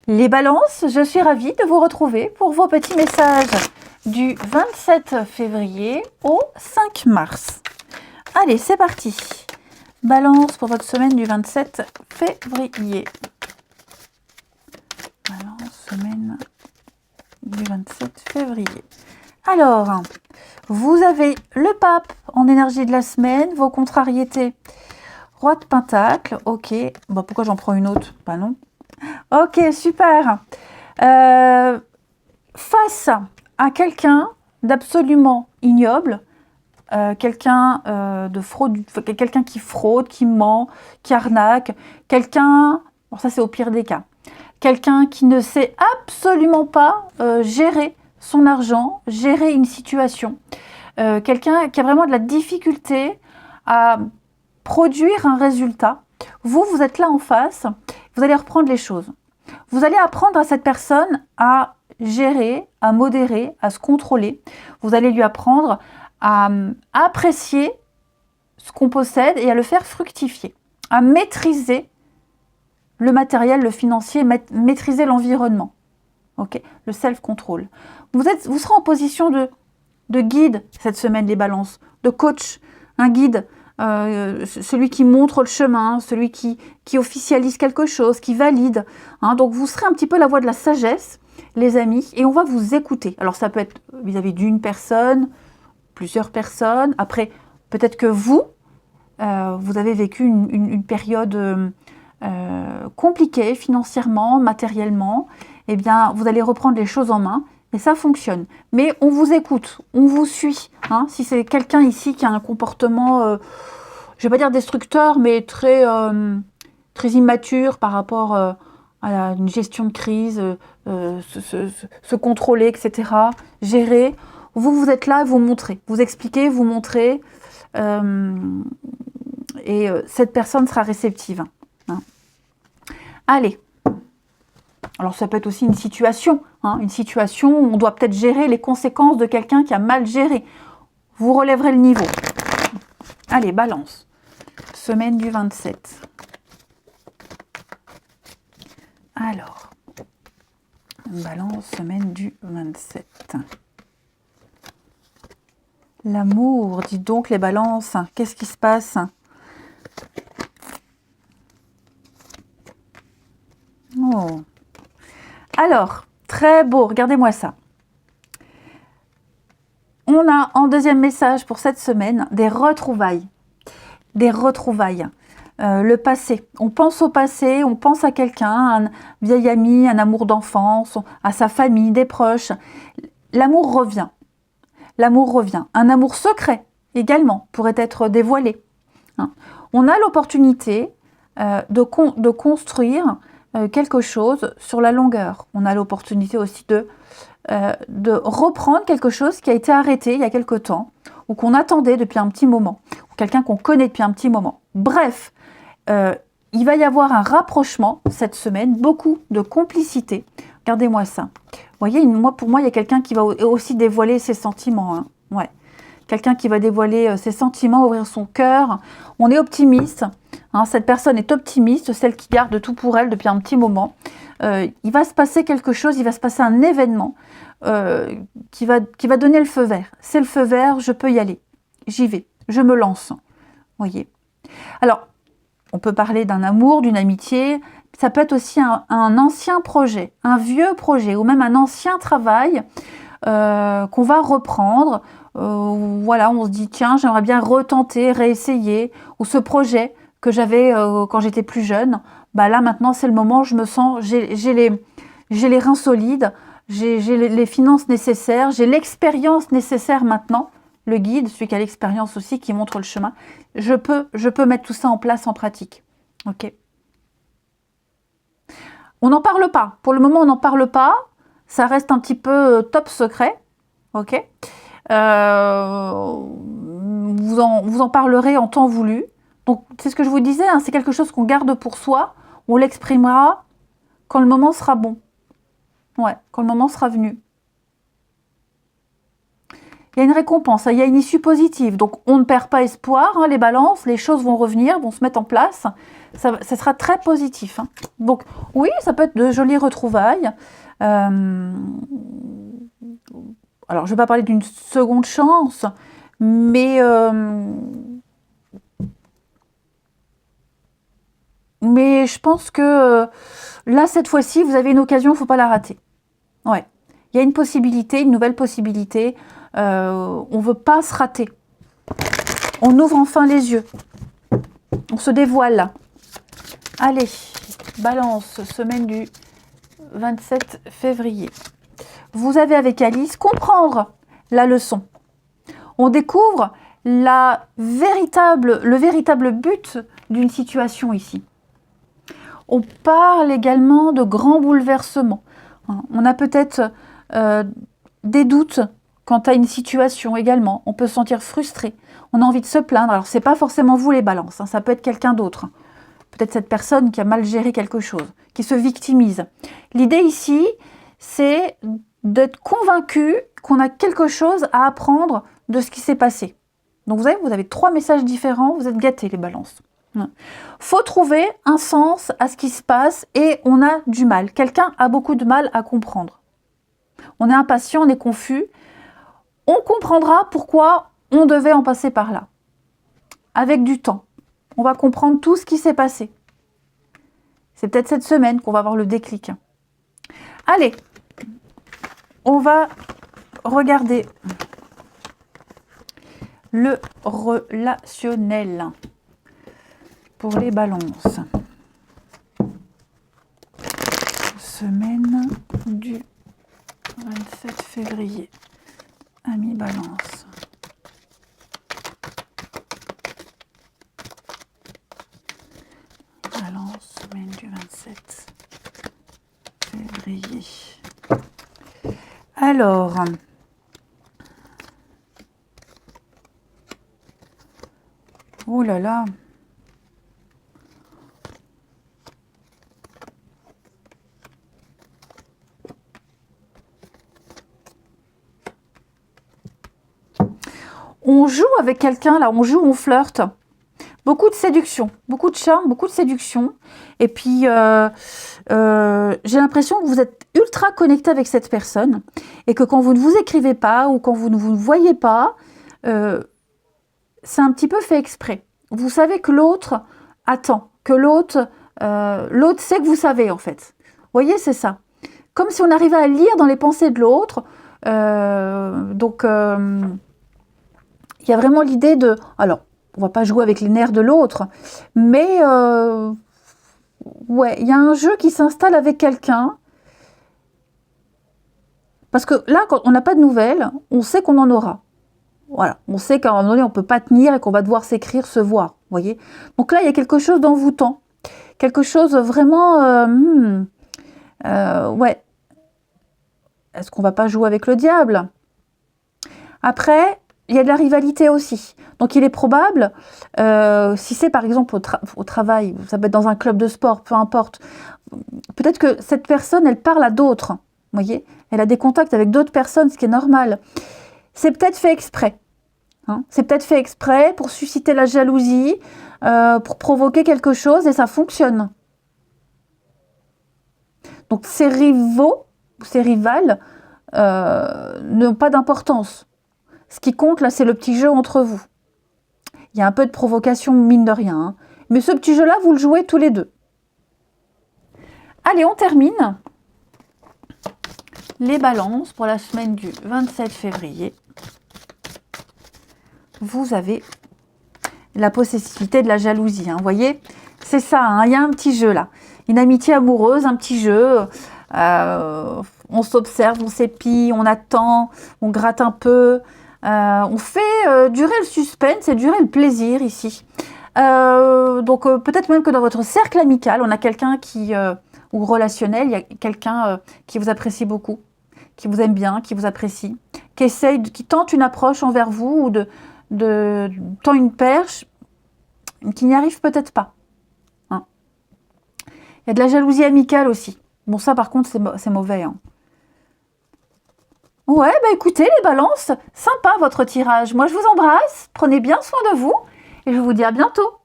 Les balances, je suis ravie de vous retrouver pour vos petits messages du 27 février au 5 mars. Allez, c'est parti. Balance pour votre semaine du 27 février. Balance, semaine du 27 février. Alors, vous avez le pape en énergie de la semaine, vos contrariétés. Roi de Pentacle, ok. Bon, pourquoi j'en prends une autre? Bah non. Ok, super. Face à quelqu'un d'absolument ignoble, quelqu'un de fraude, quelqu'un qui fraude, qui ment, qui arnaque, quelqu'un, bon ça c'est au pire des cas, quelqu'un qui ne sait absolument pas gérer son argent, gérer une situation, quelqu'un qui a vraiment de la difficulté à produire un résultat. Vous êtes là en face, vous allez reprendre les choses. Vous allez apprendre à cette personne à gérer, à modérer, à se contrôler. Vous allez lui apprendre à apprécier ce qu'on possède et à le faire fructifier, à maîtriser le matériel, le financier, maîtriser l'environnement. Okay, le self-control. Vous serez en position de guide cette semaine, les balances, de coach, un guide, celui qui montre le chemin, celui qui officialise quelque chose, qui valide. Hein, donc vous serez un petit peu la voix de la sagesse, les amis, et on va vous écouter. Alors ça peut être vis-à-vis d'une personne, plusieurs personnes. Après, peut-être que vous avez vécu une période compliquée financièrement, matériellement. Eh bien, vous allez reprendre les choses en main et ça fonctionne. Mais on vous écoute, on vous suit. Hein. Si c'est quelqu'un ici qui a un comportement, je ne vais pas dire destructeur, mais très immature par rapport à une gestion de crise, se contrôler, etc., gérer, vous êtes là, vous montrez, vous expliquez, vous montrez, et cette personne sera réceptive. Hein. Allez. Alors ça peut être aussi une situation où on doit peut-être gérer les conséquences de quelqu'un qui a mal géré. Vous relèverez le niveau. Allez, balance. Semaine du 27. Alors, balance, semaine du 27. L'amour, dites donc les balances, qu'est-ce qui se passe? Oh. Alors, très beau, regardez-moi ça. On a en deuxième message pour cette semaine des retrouvailles. Des retrouvailles. Le passé. On pense au passé, on pense à quelqu'un, un vieil ami, un amour d'enfance, à sa famille, des proches. L'amour revient. L'amour revient. Un amour secret également pourrait être dévoilé. Hein. On a l'opportunité de construire quelque chose sur la longueur. On a l'opportunité aussi de reprendre quelque chose qui a été arrêté il y a quelque temps, ou qu'on attendait depuis un petit moment, ou quelqu'un qu'on connaît depuis un petit moment. Bref, il va y avoir un rapprochement cette semaine, beaucoup de complicité. Regardez-moi ça. Vous voyez, pour moi, il y a quelqu'un qui va aussi dévoiler ses sentiments. Hein. Ouais. Quelqu'un qui va dévoiler ses sentiments, ouvrir son cœur. On est optimiste. Hein, cette personne est optimiste, celle qui garde tout pour elle depuis un petit moment. Il va se passer quelque chose, il va se passer un événement qui va donner le feu vert. C'est le feu vert, je peux y aller. J'y vais, je me lance. Voyez. Alors, on peut parler d'un amour, d'une amitié. Ça peut être aussi un ancien projet, un vieux projet, ou même un ancien travail qu'on va reprendre. Voilà, on se dit, tiens, j'aimerais bien retenter, réessayer, ou ce projet que j'avais quand j'étais plus jeune, bah là maintenant c'est le moment, je me sens, j'ai les reins solides, j'ai les finances nécessaires, j'ai l'expérience nécessaire maintenant, le guide, celui qui a l'expérience aussi, qui montre le chemin, je peux mettre tout ça en place en pratique. Ok. On n'en parle pas, pour le moment on n'en parle pas, ça reste un petit peu top secret, ok. Vous en parlerez en temps voulu. Donc, c'est ce que je vous disais, hein, c'est quelque chose qu'on garde pour soi, on l'exprimera quand le moment sera bon. Ouais, quand le moment sera venu. Il y a une récompense, il y a une issue positive. Donc, on ne perd pas espoir, hein, les balances, les choses vont revenir, vont se mettre en place. Ça sera très positif. Hein. Donc, oui, ça peut être de jolies retrouvailles. Alors, je ne vais pas parler d'une seconde chance, mais je pense que là, cette fois-ci, vous avez une occasion, il ne faut pas la rater. Ouais. Il y a une possibilité, une nouvelle possibilité. On ne veut pas se rater. On ouvre enfin les yeux. On se dévoile. Allez, balance, semaine du 27 février. Vous avez avec Alice comprendre la leçon. On découvre le véritable but d'une situation ici. On parle également de grands bouleversements. On a peut-être des doutes quant à une situation également. On peut se sentir frustré. On a envie de se plaindre. Alors, ce n'est pas forcément vous les balances. Hein, ça peut être quelqu'un d'autre. Peut-être cette personne qui a mal géré quelque chose, qui se victimise. L'idée ici, c'est d'être convaincu qu'on a quelque chose à apprendre de ce qui s'est passé. Donc, vous avez 3 messages différents. Vous êtes gâtés, les balances. Faut trouver un sens à ce qui se passe et on a du mal. Quelqu'un a beaucoup de mal à comprendre. On est impatient, on est confus. On comprendra pourquoi on devait en passer par là. Avec du temps. On va comprendre tout ce qui s'est passé. C'est peut-être cette semaine qu'on va avoir le déclic. Allez, on va regarder le relationnel pour les balances. Semaine du 27 février. Amis balance. Balance, semaine du 27 février. Alors, oh là là. On joue avec quelqu'un, là, on flirte. Beaucoup de séduction, beaucoup de charme, beaucoup de séduction. Et puis, j'ai l'impression que vous êtes ultra connecté avec cette personne et que quand vous ne vous écrivez pas ou quand vous ne vous voyez pas, c'est un petit peu fait exprès. Vous savez que l'autre attend, que l'autre sait que vous savez, en fait. Vous voyez, c'est ça. Comme si on arrivait à lire dans les pensées de l'autre. Il y a vraiment l'idée de... Alors, on ne va pas jouer avec les nerfs de l'autre, mais ouais, il y a un jeu qui s'installe avec quelqu'un. Parce que là, quand on n'a pas de nouvelles, on sait qu'on en aura. Voilà, on sait qu'à un moment donné, on ne peut pas tenir et qu'on va devoir s'écrire, se voir. Voyez. Donc là, il y a quelque chose d'envoûtant. Quelque chose vraiment... ouais. Est-ce qu'on ne va pas jouer avec le diable? Après... Il y a de la rivalité aussi. Donc, il est probable, si c'est par exemple au travail, ça peut être dans un club de sport, peu importe, peut-être que cette personne, elle parle à d'autres, vous voyez. Elle a des contacts avec d'autres personnes, ce qui est normal. C'est peut-être fait exprès. Hein. C'est peut-être fait exprès pour susciter la jalousie, pour provoquer quelque chose, et ça fonctionne. Donc, ces rivaux, ces rivales, n'ont pas d'importance. Ce qui compte, là, c'est le petit jeu entre vous. Il y a un peu de provocation, mine de rien. Hein. Mais ce petit jeu-là, vous le jouez tous les deux. Allez, on termine. Les balances pour la semaine du 27 février. Vous avez la possessivité de la jalousie. Hein, vous voyez, c'est ça, hein, il y a un petit jeu là. Une amitié amoureuse, un petit jeu. On s'observe, on s'épie, on attend, on gratte un peu. On fait durer le suspense et durer le plaisir ici. Donc peut-être même que dans votre cercle amical, on a quelqu'un qui, ou relationnel, il y a quelqu'un qui vous apprécie beaucoup, qui vous aime bien, qui vous apprécie, qui tente une approche envers vous ou tend une perche, qui n'y arrive peut-être pas. Hein. Il y a de la jalousie amicale aussi. Bon, ça par contre, c'est mauvais. Hein. Ouais, bah écoutez les balances, sympa votre tirage. Moi je vous embrasse, prenez bien soin de vous et je vous dis à bientôt.